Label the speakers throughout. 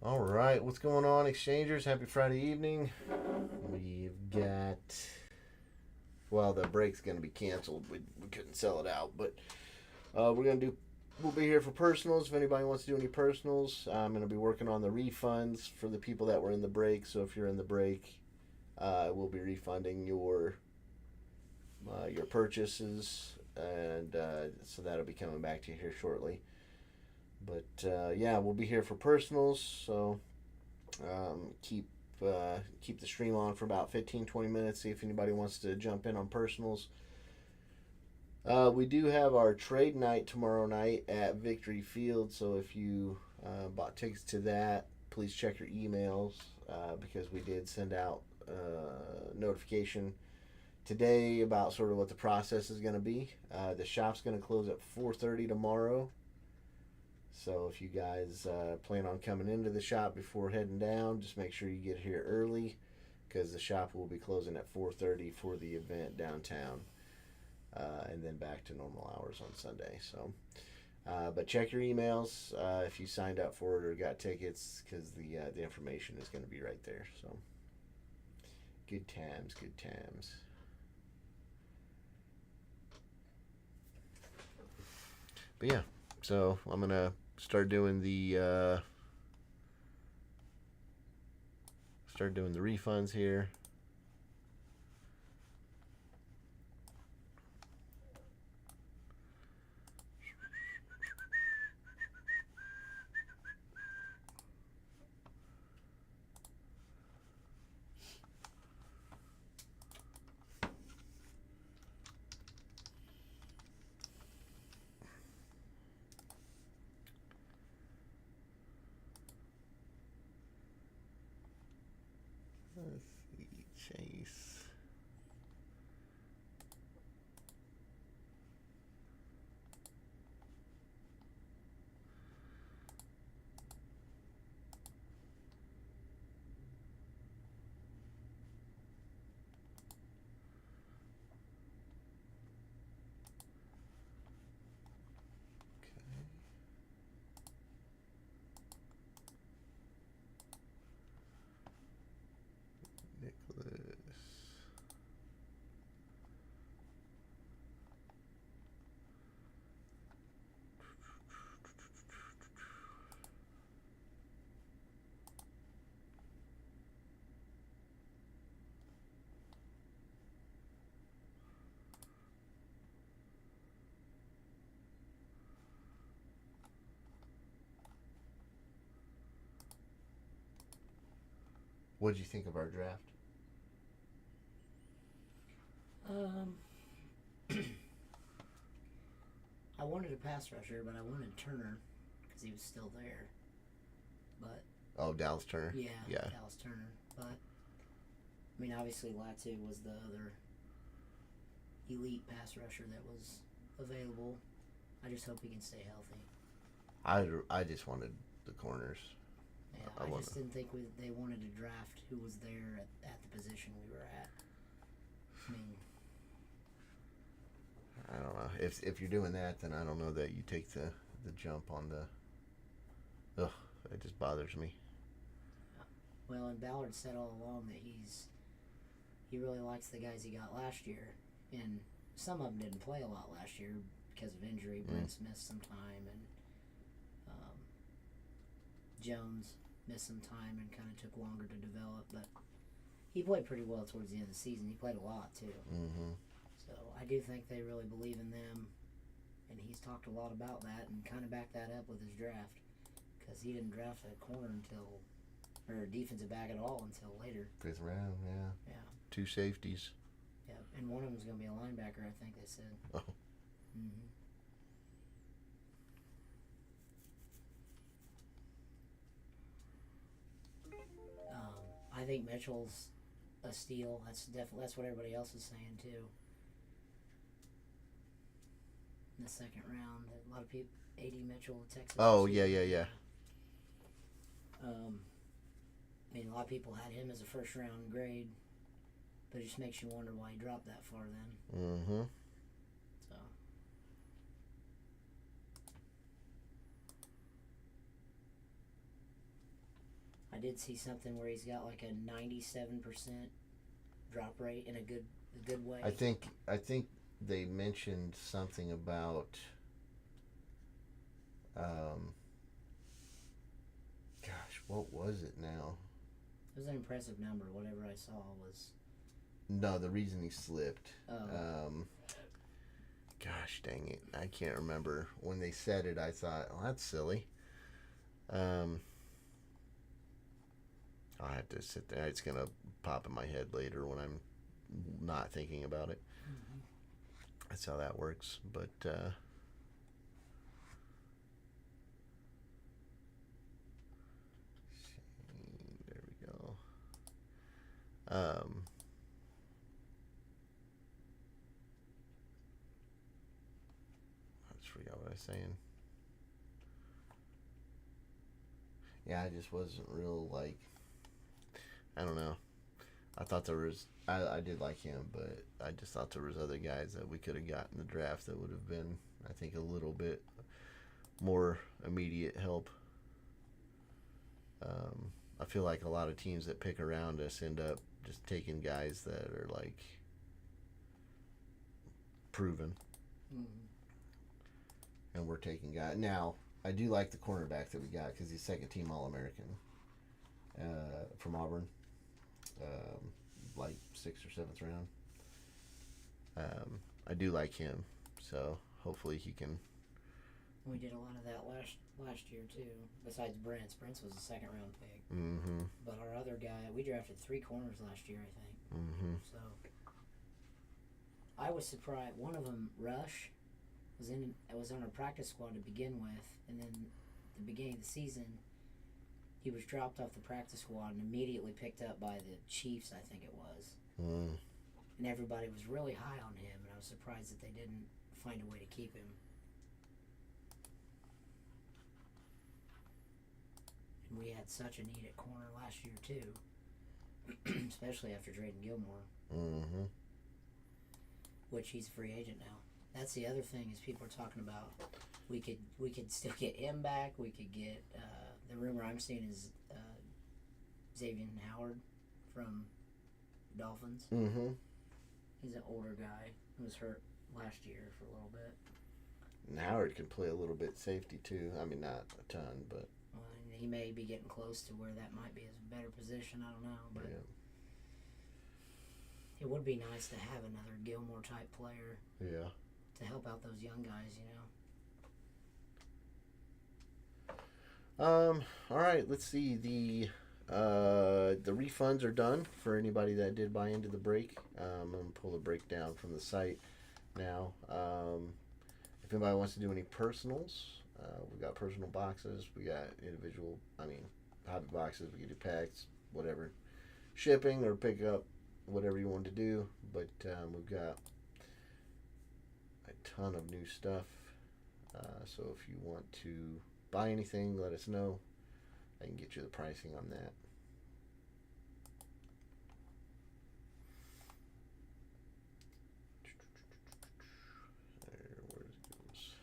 Speaker 1: All right, what's going on, exchangers? Happy Friday evening. We've got, well, the break's going to be canceled. We couldn't sell it out, but we're going to do, we'll be here for personals. If anybody wants to do any personals, I'm going to be working on the refunds for the people that were in the break. So if you're in the break, we'll be refunding your purchases, and so that'll be coming back to you here shortly. But yeah, we'll be here for personals, so keep the stream on for about 15-20 minutes. See if anybody wants to jump in on personals. We do have our trade night tomorrow night at Victory Field, so if you bought tickets to that, please check your emails because we did send out notification today about sort of what the process is going to be. The shop's going to close at 4:30 tomorrow. So if you guys plan on coming into the shop before heading down, just make sure you get here early because the shop will be closing at 4:30 for the event downtown, and then back to normal hours on Sunday. So, but check your emails if you signed up for it or got tickets because the information is going to be right there. So, good times, good times. But yeah, so I'm gonna start doing the refunds here. Let's see, Chase. Nicholas. What did you think of our draft?
Speaker 2: Um, I wanted a pass rusher, but I wanted Turner because he was still there. But
Speaker 1: Oh, Dallas Turner.
Speaker 2: yeah,
Speaker 1: Yeah.
Speaker 2: Dallas Turner. But I mean, obviously Latu was the other elite pass rusher that was available. I just hope he can stay healthy.
Speaker 1: I just wanted the corners.
Speaker 2: Yeah, I just didn't think they wanted to draft who was there at the position we were at. I mean,
Speaker 1: I don't know. If you're doing that, then I don't know that you take the jump on the. Ugh, it just bothers me.
Speaker 2: well, and Ballard said all along that he really likes the guys he got last year, and some of them didn't play a lot last year because of injury. Brent's missed some time, and Jones missed some time and kind of took longer to develop, but he played pretty well towards the end of the season. He played a lot too.
Speaker 1: Mm-hmm.
Speaker 2: So I do think they really believe in them, and he's talked a lot about that and kind of backed that up with his draft because he didn't draft a corner or a defensive back at all until later.
Speaker 1: 5th round, yeah.
Speaker 2: Yeah.
Speaker 1: 2 safeties.
Speaker 2: Yeah, and one of them's going to be a linebacker, I think they said.
Speaker 1: Oh.
Speaker 2: Mm-hmm. I think Mitchell's a steal. That's what everybody else is saying too. In the second round, a lot of people, A.D. Mitchell, Texas.
Speaker 1: Oh, yeah.
Speaker 2: I mean, a lot of people had him as a first round grade, but it just makes you wonder why he dropped that far then.
Speaker 1: Mm-hmm.
Speaker 2: So. I did see something where he's got like a 97% drop rate in a good way.
Speaker 1: I think they mentioned something about gosh, what was it now?
Speaker 2: It was an impressive number. Whatever I saw was.
Speaker 1: No, the reason he slipped.
Speaker 2: Oh.
Speaker 1: Gosh dang it, I can't remember. When they said it, I thought, "Oh, that's silly." I'll have to sit there. It's gonna pop in my head later when I'm not thinking about it.
Speaker 2: Mm-hmm.
Speaker 1: That's how that works. But there we go. I just forgot what I was saying. Yeah, I just wasn't real like. I don't know. I thought there was. I did like him, but I just thought there was other guys that we could have got in the draft that would have been, I think, a little bit more immediate help. I feel like a lot of teams that pick around us end up just taking guys that are like proven, and we're taking guys. Now, I do like the cornerback that we got because he's second team All-American from Auburn. Like 6th or 7th round. I do like him, so hopefully he can.
Speaker 2: We did a lot of that last year too. Besides Brent's was a 2nd round pick.
Speaker 1: Mm-hmm.
Speaker 2: But our other guy, we drafted 3 corners last year, I think.
Speaker 1: Mm-hmm.
Speaker 2: So I was surprised. One of them, Rush, was on our practice squad to begin with, and then at the beginning of the season, he was dropped off the practice squad and immediately picked up by the Chiefs, I think it was.
Speaker 1: Mm.
Speaker 2: And everybody was really high on him, and I was surprised that they didn't find a way to keep him. And we had such a need at corner last year, too. Especially after trading Gilmore.
Speaker 1: Mm-hmm.
Speaker 2: Which he's a free agent now. That's the other thing is people are talking about we could still get him back. We could get the rumor I'm seeing is Xavier Howard from Dolphins.
Speaker 1: Mm-hmm.
Speaker 2: He's an older guy who was hurt last year for a little bit.
Speaker 1: And Howard can play a little bit safety too. I mean, not a ton, but
Speaker 2: He may be getting close to where that might be his better position. I don't know, but it would be nice to have another Gilmore type player.
Speaker 1: Yeah.
Speaker 2: To help out those young guys,
Speaker 1: All right. Let's see. The refunds are done for anybody that did buy into the break. I'm gonna pull the breakdown from the site now. If anybody wants to do any personals, we got personal boxes. We got individual. Hobby boxes. We can do packs, whatever, shipping or pick up, whatever you want to do. But we've got a ton of new stuff. So if you want to buy anything, let us know. I can get you the pricing on that. Where it goes.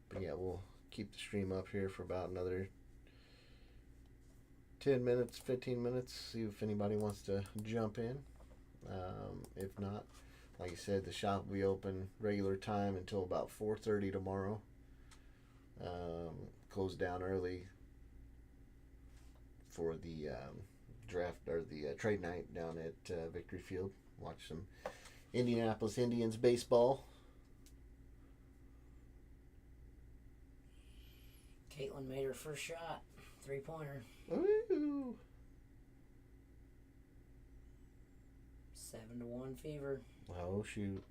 Speaker 1: But yeah, we'll keep the stream up here for about another 10 minutes, 15 minutes. See if anybody wants to jump in. If not, like I said, the shop will be open regular time until about 4:30 tomorrow. Close down early for the draft or the trade night down at Victory Field. Watch some Indianapolis Indians baseball.
Speaker 2: Caitlin made her first shot, 3-pointer.
Speaker 1: Ooh.
Speaker 2: 7-1 Fever.
Speaker 1: Oh shoot.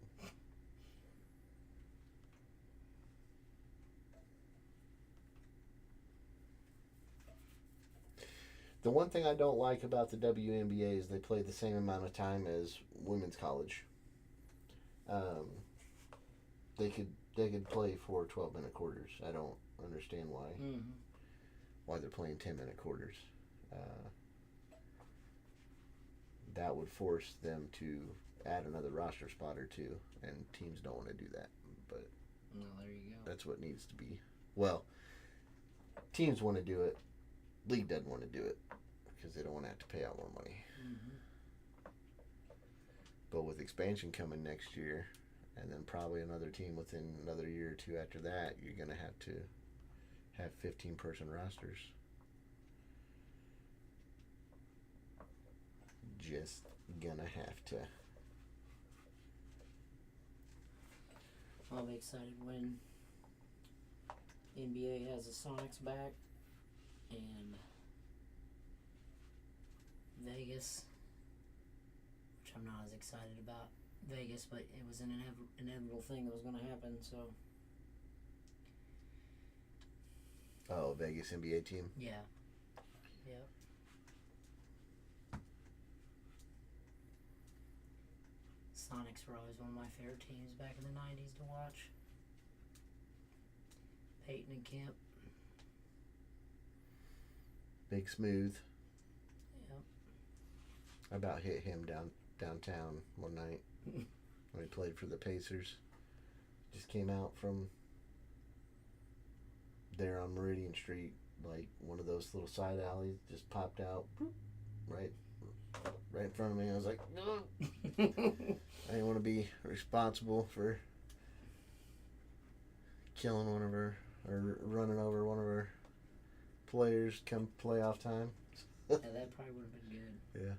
Speaker 1: The one thing I don't like about the WNBA is they play the same amount of time as women's college. They could play for 12-minute quarters. I don't understand why.
Speaker 2: Mm-hmm.
Speaker 1: Why they're playing 10-minute quarters. That would force them to add another roster spot or two, and teams don't want to do that. But
Speaker 2: Well, there you go.
Speaker 1: That's what needs to be. Well, teams want to do it. League doesn't want to do it because they don't want to have to pay out more money.
Speaker 2: Mm-hmm.
Speaker 1: But with expansion coming next year, and then probably another team within another year or two after that, you're going to have 15-person rosters. Just gonna have to.
Speaker 2: I'll be excited when NBA has the Sonics back and Vegas, which I'm not as excited about Vegas, but it was an inevitable thing that was going to happen, so.
Speaker 1: Oh, Vegas NBA team?
Speaker 2: Yeah. Yep. Sonics were always one of my favorite teams back in the 90s to watch. Peyton and Kemp.
Speaker 1: Big Smooth.
Speaker 2: Yep.
Speaker 1: I about hit him downtown one night when he played for the Pacers. Just came out from there on Meridian Street, like one of those little side alleys, just popped out right in front of me. I was like, no. I didn't want to be responsible for killing one of her or running over one of her players come playoff time.
Speaker 2: Yeah, that probably would have been good.
Speaker 1: Yeah.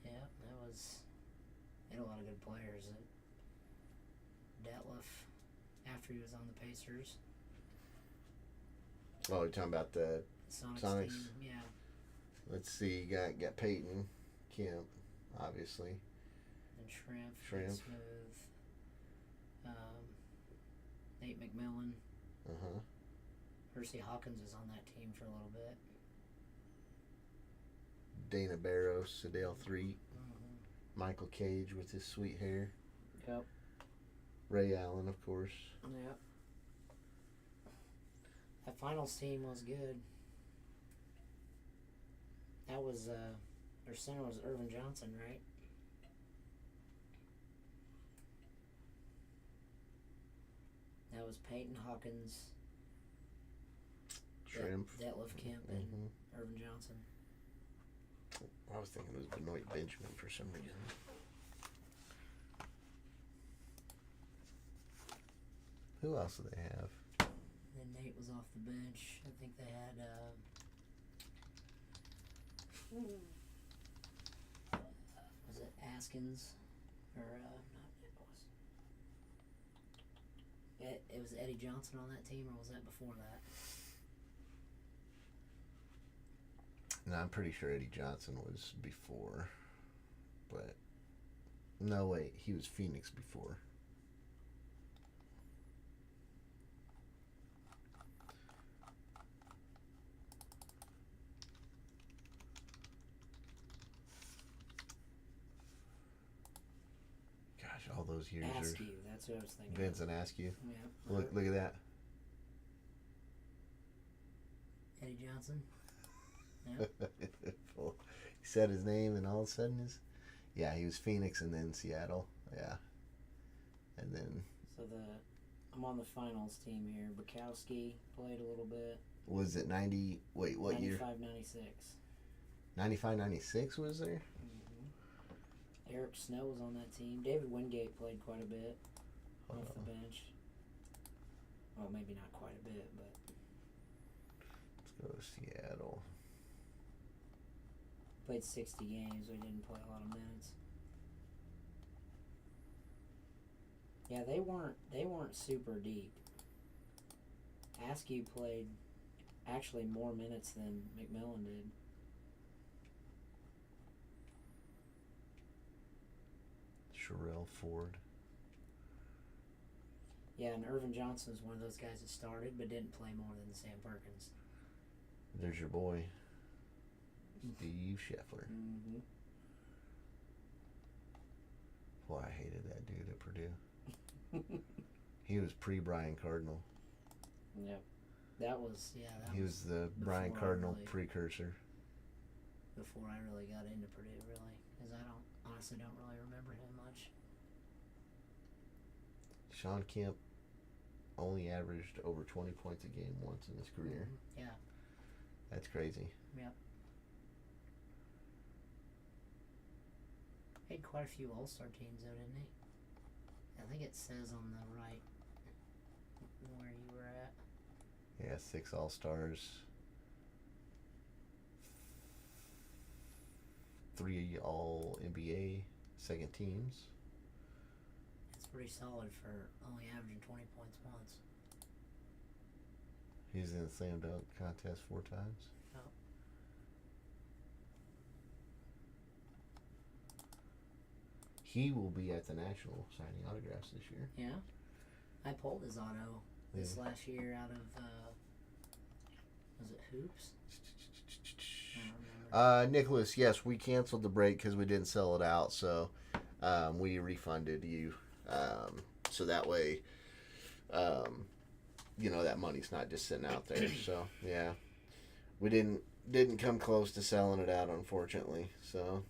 Speaker 2: Yeah, they had a lot of good players. Detlef, after he was on the Pacers.
Speaker 1: Oh, you're talking about the Sonics?
Speaker 2: Team, yeah.
Speaker 1: Let's see, you got Peyton, Kemp, obviously.
Speaker 2: And Shrimp. Smooth. Nate McMillan.
Speaker 1: Uh-huh.
Speaker 2: Percy Hawkins was on that team for a little bit.
Speaker 1: Dana Barros, Sadale Threet.
Speaker 2: Mm-hmm.
Speaker 1: Michael Cage with his sweet hair.
Speaker 2: Yep.
Speaker 1: Ray Allen, of course.
Speaker 2: Yep. That finals team was good. That was, their center was Irvin Johnson, right? That was Peyton Hawkins,
Speaker 1: Shrimp.
Speaker 2: Detlef Kemp, and Irvin Johnson.
Speaker 1: I was thinking it was Benoit Benjamin for some reason. Who else do they have?
Speaker 2: Then Nate was off the bench. I think they had, was it Askins? Or, not, it was Eddie Johnson on that team, or was that before that?
Speaker 1: No, I'm pretty sure Eddie Johnson was before. But, no, wait, he was Phoenix before. All those years
Speaker 2: Askew, that's what I was thinking.
Speaker 1: Vincent Askew.
Speaker 2: Yeah.
Speaker 1: Look at that.
Speaker 2: Eddie Johnson. Yeah.
Speaker 1: He said his name and all of a sudden he was Phoenix and then Seattle. Yeah. And then
Speaker 2: So I'm on the finals team here. Bukowski played a little bit.
Speaker 1: Was it 90 wait, what
Speaker 2: 95,
Speaker 1: year?
Speaker 2: 96.
Speaker 1: 95-96 was there?
Speaker 2: Eric Snow was on that team. David Wingate played quite a bit off the bench. Well, maybe not quite a bit, but.
Speaker 1: Let's go to Seattle.
Speaker 2: Played 60 games, but he didn't play a lot of minutes. Yeah, they weren't super deep. Askew played actually more minutes than McMillan did.
Speaker 1: Sherrell Ford.
Speaker 2: Yeah, and Irvin Johnson was one of those guys that started but didn't play more than Sam Perkins.
Speaker 1: There's your boy, Steve Scheffler.
Speaker 2: Mm-hmm.
Speaker 1: Boy, I hated that dude at Purdue. He was pre-Brian Cardinal.
Speaker 2: Yep. That was,
Speaker 1: he was the Brian Cardinal precursor.
Speaker 2: Before I really got into Purdue, really. Because I honestly don't really remember him much.
Speaker 1: Sean Kemp only averaged over 20 points a game once in his career.
Speaker 2: Mm-hmm. Yeah.
Speaker 1: That's crazy.
Speaker 2: Yep. He had quite a few All-Star teams, though, didn't he? I think it says on the right where you were at.
Speaker 1: Yeah, 6 All-Stars. 3 All-NBA second teams.
Speaker 2: It's pretty solid for only averaging 20 points once.
Speaker 1: He's in the slam dunk contest 4 times.
Speaker 2: Oh.
Speaker 1: He will be at the National signing autographs this year.
Speaker 2: Yeah. I pulled his auto this last year out of, was it Hoops? I don't remember.
Speaker 1: Nicholas, yes, we canceled the break because we didn't sell it out, so we refunded you. So that way, that money's not just sitting out there. So, yeah. We didn't come close to selling it out, unfortunately, so...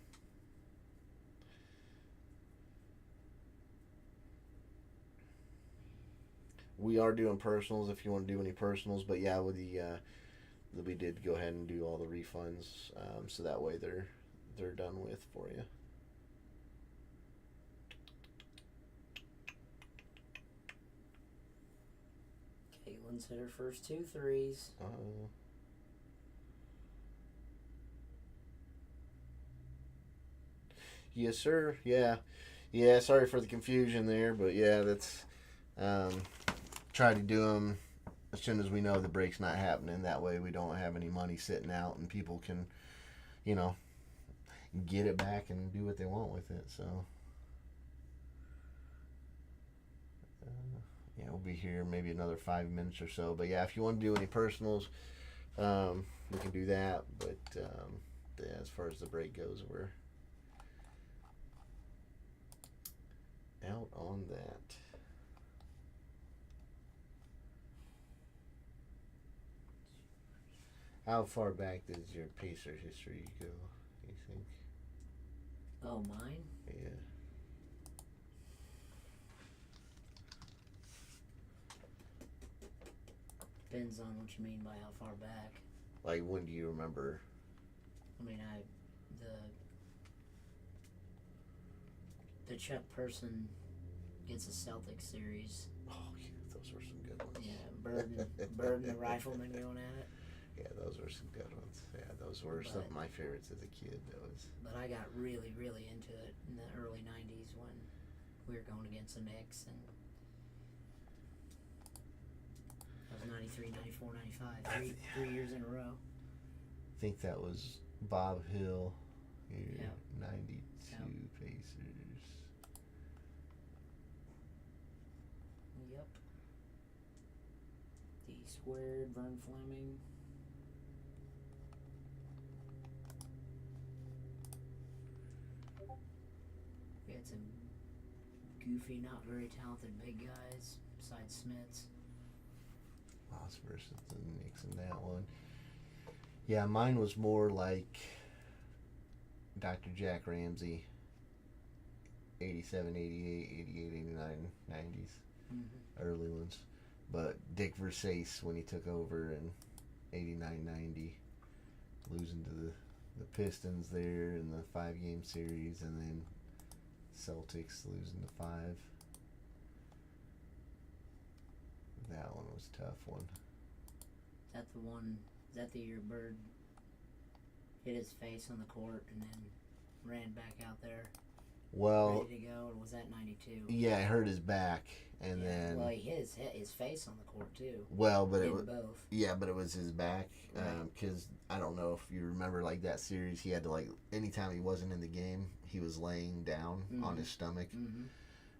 Speaker 1: We are doing personals if you want to do any personals, but yeah, with we did go ahead and do all the refunds, so that way they're done with for you.
Speaker 2: Caitlin's hit her first 2 threes.
Speaker 1: Yes, sir. Yeah. Sorry for the confusion there, but yeah, that's. Try to do them as soon as we know the break's not happening. That way we don't have any money sitting out and people can, get it back and do what they want with it. So, we'll be here maybe another 5 minutes or so. But yeah, if you want to do any personals, we can do that. But as far as the break goes, we're out on that. How far back does your Pacer history go, you think?
Speaker 2: Oh, mine?
Speaker 1: Yeah.
Speaker 2: Depends on what you mean by how far back.
Speaker 1: Like, when do you remember?
Speaker 2: I mean, the Chuck Person gets a Celtics series.
Speaker 1: Oh, yeah, those were some good ones.
Speaker 2: Yeah, Bird and the Rifleman going at it.
Speaker 1: Yeah, those were some good ones. Yeah, those were some of my favorites as a kid.
Speaker 2: But I got really, really into it in the early 90s when we were going against the Knicks. And that was 93, 94, 95. Three years in a row.
Speaker 1: I think that was Bob Hill, your 92 Pacers.
Speaker 2: Yep. D-squared, Vern Fleming. We had some goofy, not very talented big guys besides Smiths.
Speaker 1: Lost versus the Knicks in that one. Yeah, mine was more like Dr. Jack Ramsey, 87, 88, 88, 89, 90s, early ones. But Dick Versace when he took over in 89, 90, losing to the Pistons there in the 5-game series, and then Celtics losing to 5. That one was a tough one.
Speaker 2: Is that the year Bird hit his face on the court and then ran back out there
Speaker 1: Well,
Speaker 2: ready to go? Or was that 92?
Speaker 1: Yeah, it hurt his back, and then...
Speaker 2: Well, he hit his face on the court, too.
Speaker 1: Well, but it was...
Speaker 2: both.
Speaker 1: Yeah, but it was his back,
Speaker 2: Right.
Speaker 1: because I don't know if you remember, like, that series, he had to, like, anytime he wasn't in the game, he was laying down on his stomach.
Speaker 2: Mm-hmm.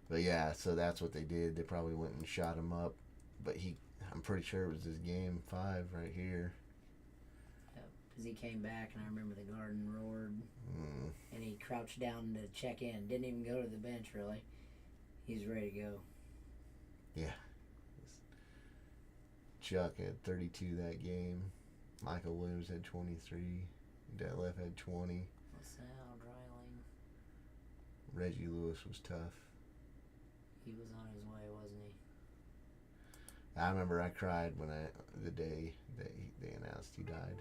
Speaker 1: But yeah, so that's what they did. They probably went and shot him up, but I'm pretty sure it was his game 5 right here.
Speaker 2: Because he came back, and I remember the Garden roared, and he crouched down to check in. Didn't even go to the bench, really. He was ready to go.
Speaker 1: Yeah. Chuck had 32 that game. Michael Williams had 23. Detlef had 20.
Speaker 2: LaSalle, Dreiling.
Speaker 1: Reggie Lewis was tough.
Speaker 2: He was on his way, wasn't he?
Speaker 1: I remember I cried when the day they announced he died.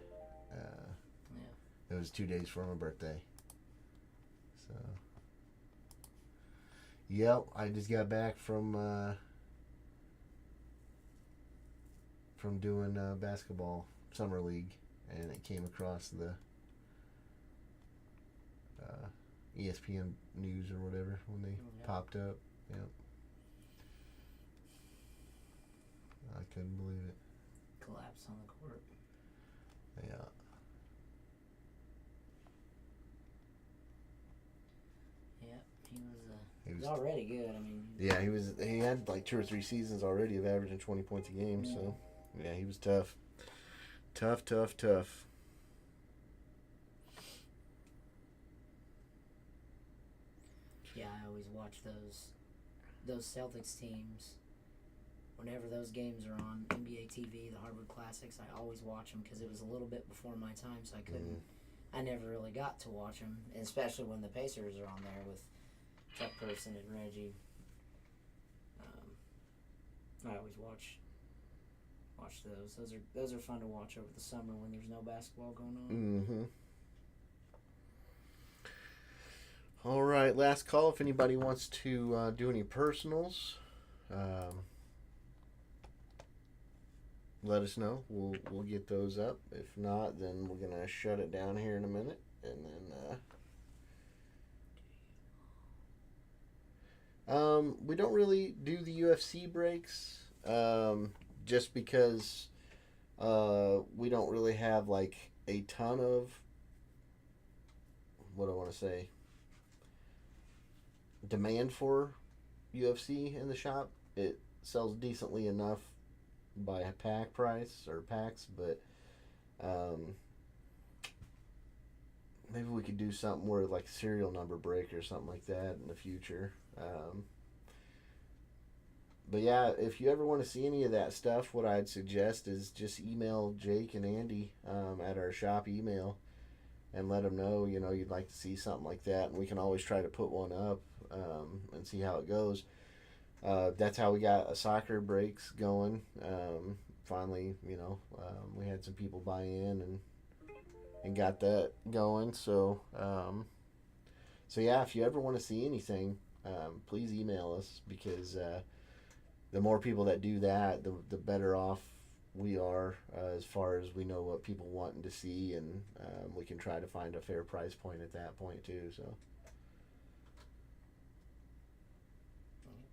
Speaker 1: It was 2 days before my birthday. So, yep, I just got back from doing basketball summer league, and it came across the ESPN news or whatever when they popped up. Yep. I couldn't believe it.
Speaker 2: Collapsed on the court.
Speaker 1: Yeah.
Speaker 2: Yep, he was already good. I mean.
Speaker 1: Yeah, he had like 2 or 3 seasons already of averaging 20 points a game. Yeah. So, yeah, he was tough. Tough.
Speaker 2: Yeah, I always watch those Celtics teams. Whenever those games are on NBA TV, the Hardwood Classics, I always watch them because it was a little bit before my time, so I couldn't. I never really got to watch them, and especially when the Pacers are on there with Chuck Person and Reggie. I always watch those. Those are fun to watch over the summer when there's no basketball going on.
Speaker 1: Mm-hmm. All right, last call. If anybody wants to do any personals, let us know. We'll get those up. If not, then we're gonna shut it down here in a minute, and then we don't really do the UFC breaks, just because we don't really have like a ton of, what do I want to say, demand for UFC in the shop. It sells decently enough by a pack price or packs, but maybe we could do something where like a serial number break or something like that in the future. But yeah, if you ever want to see any of that stuff, what I'd suggest is just email Jake and Andy at our shop email and let them know, you'd like to see something like that, and we can always try to put one up and see how it goes. That's how we got a soccer breaks going. Finally, we had some people buy in and got that going. So yeah, if you ever want to see anything, please email us, because the more people that do that, the better off we are, as far as we know what people want to see, and we can try to find a fair price point at that point too. So.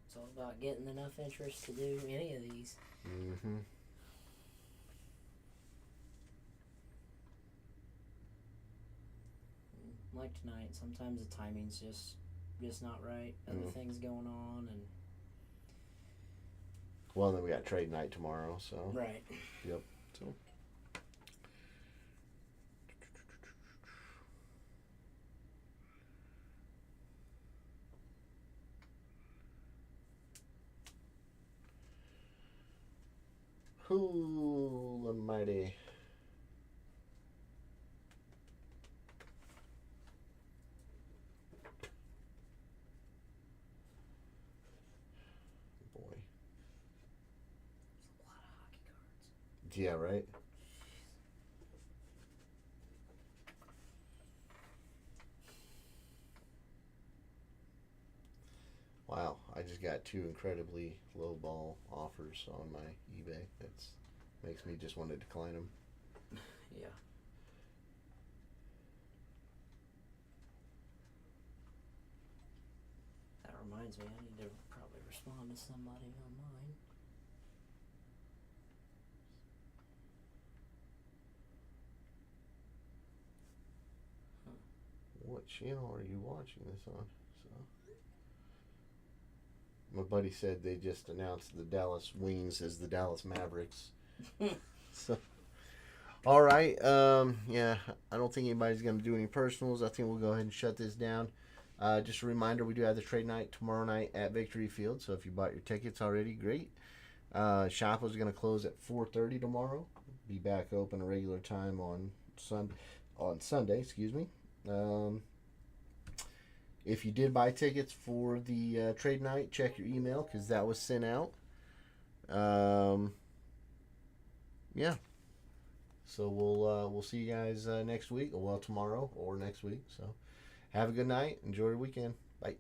Speaker 2: It's all about getting enough interest to do any of these.
Speaker 1: Mm-hmm.
Speaker 2: Like tonight, sometimes the timing's just not right. Other things going on, and
Speaker 1: well, then we got trade night tomorrow, so
Speaker 2: right.
Speaker 1: Yep. So. Who almighty. Boy.
Speaker 2: There's a lot of hockey cards.
Speaker 1: Yeah, right? Wow, I just got 2 incredibly low ball offers on my eBay. That's makes me just want to decline them.
Speaker 2: Yeah. That reminds me, I need to probably respond to somebody online.
Speaker 1: What channel are you watching this on? So, my buddy said they just announced the Dallas Wings as the Dallas Mavericks. So, all right. Yeah, I don't think anybody's going to do any personals. I think we'll go ahead and shut this down. Just a reminder, we do have the trade night tomorrow night at Victory Field. So if you bought your tickets already, great. Shop is going to close at 4:30 tomorrow. Be back open a regular time on Sunday. Excuse me. If you did buy tickets for the trade night, check your email because that was sent out. Yeah. So we'll see you guys next week. Well, tomorrow or next week. So have a good night. Enjoy your weekend. Bye.